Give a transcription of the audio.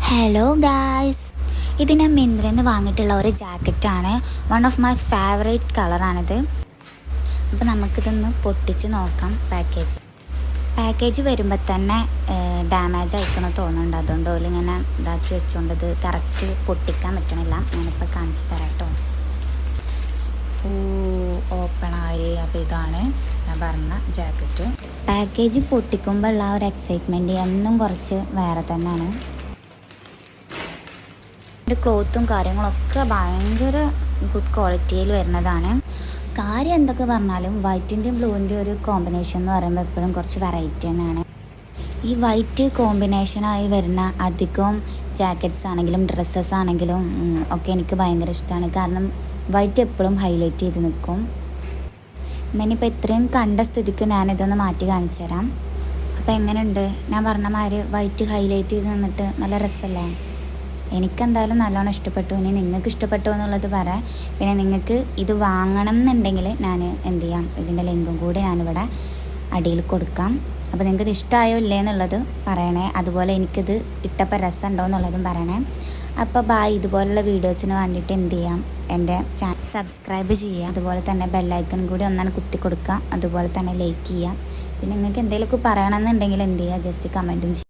Hello guys, ഇത് ഞാൻ മിന്ത്രയിൽ നിന്ന് വാങ്ങിയിട്ടുള്ള ഒരു ജാക്കറ്റാണ്. വൺ ഓഫ് മൈ ഫേവറേറ്റ് കളറാണിത്. അപ്പോൾ നമുക്കിതൊന്ന് പൊട്ടിച്ച് നോക്കാം. പാക്കേജ് വരുമ്പോൾ തന്നെ ഡാമേജ് ആയിക്കണം തോന്നുന്നുണ്ട്. അതുകൊണ്ട് പോലും ഇങ്ങനെ ഇതാക്കി വെച്ചുകൊണ്ട് ഇത് കറക്റ്റ് പൊട്ടിക്കാൻ പറ്റണില്ല. ഞാനിപ്പോൾ കാണിച്ച് തരാം കേട്ടോ. ഓപ്പണായി. അപ്പോൾ ഇതാണ് ഞാൻ പറഞ്ഞ ജാക്കറ്റ്. പാക്കേജ് പൊട്ടിക്കുമ്പോൾ ഉള്ള ഒരു എക്സൈറ്റ്മെൻറ്റ് എന്നും കുറച്ച് വേറെ തന്നെയാണ്. ക്ലോത്തും കാര്യങ്ങളൊക്കെ ഭയങ്കര ഗുഡ് ക്വാളിറ്റിയിൽ വരുന്നതാണ്. കാര്യം എന്തൊക്കെ പറഞ്ഞാലും വൈറ്റിൻ്റെയും ബ്ലൂവിൻ്റെയും ഒരു കോമ്പിനേഷൻ എന്ന് പറയുമ്പോൾ എപ്പോഴും കുറച്ച് വെറൈറ്റി തന്നെയാണ്. ഈ വൈറ്റ് കോമ്പിനേഷനായി വരുന്ന അധികം ജാക്കറ്റ്സ് ആണെങ്കിലും ഡ്രസ്സസ് ആണെങ്കിലും ഒക്കെ എനിക്ക് ഭയങ്കര ഇഷ്ടമാണ്. കാരണം വൈറ്റ് എപ്പോഴും ഹൈലൈറ്റ് ചെയ്ത് നിൽക്കും. ഇന്നിപ്പോൾ ഇത്രയും കണ്ട സ്ഥിതിക്ക് ഞാനിതൊന്ന് മാറ്റി കാണിച്ചു തരാം. അപ്പോൾ എങ്ങനെയുണ്ട്? ഞാൻ പറഞ്ഞ മാതിരി വൈറ്റ് ഹൈലൈറ്റ് ചെയ്ത് നിന്നിട്ട് നല്ല രസമല്ലേ? എനിക്കെന്തായാലും നല്ലോണം ഇഷ്ടപ്പെട്ടു. ഇനി നിങ്ങൾക്ക് ഇഷ്ടപ്പെട്ടു എന്നുള്ളത് പറയാം. പിന്നെ നിങ്ങൾക്ക് ഇത് വാങ്ങണം എന്നുണ്ടെങ്കിൽ ഞാൻ എന്ത് ചെയ്യാം, ഇതിൻ്റെ ലിങ്കും കൂടി ഞാനിവിടെ അടിയിൽ കൊടുക്കാം. അപ്പോൾ നിങ്ങൾക്കിത് ഇഷ്ടമായോ ഇല്ലേ എന്നുള്ളത് പറയണേ. അതുപോലെ എനിക്കിത് ഇട്ടപ്പോൾ രസമുണ്ടോ എന്നുള്ളതും പറയണേ. അപ്പോൾ ബായ്. ഇതുപോലുള്ള വീഡിയോസിന് വേണ്ടിയിട്ട് എന്ത് ചെയ്യാം, എൻ്റെ ചാനൽ സബ്സ്ക്രൈബ് ചെയ്യുക. അതുപോലെ തന്നെ ബെല്ലൈക്കൺ കൂടി ഒന്നാണ് കുത്തി കൊടുക്കുക. അതുപോലെ തന്നെ ലൈക്ക് ചെയ്യുക. പിന്നെ നിങ്ങൾക്ക് എന്തെങ്കിലുമൊക്കെ പറയണമെന്നുണ്ടെങ്കിൽ എന്ത് ചെയ്യുക, ജസ്റ്റ് കമൻറ്റും ചെയ്യുക.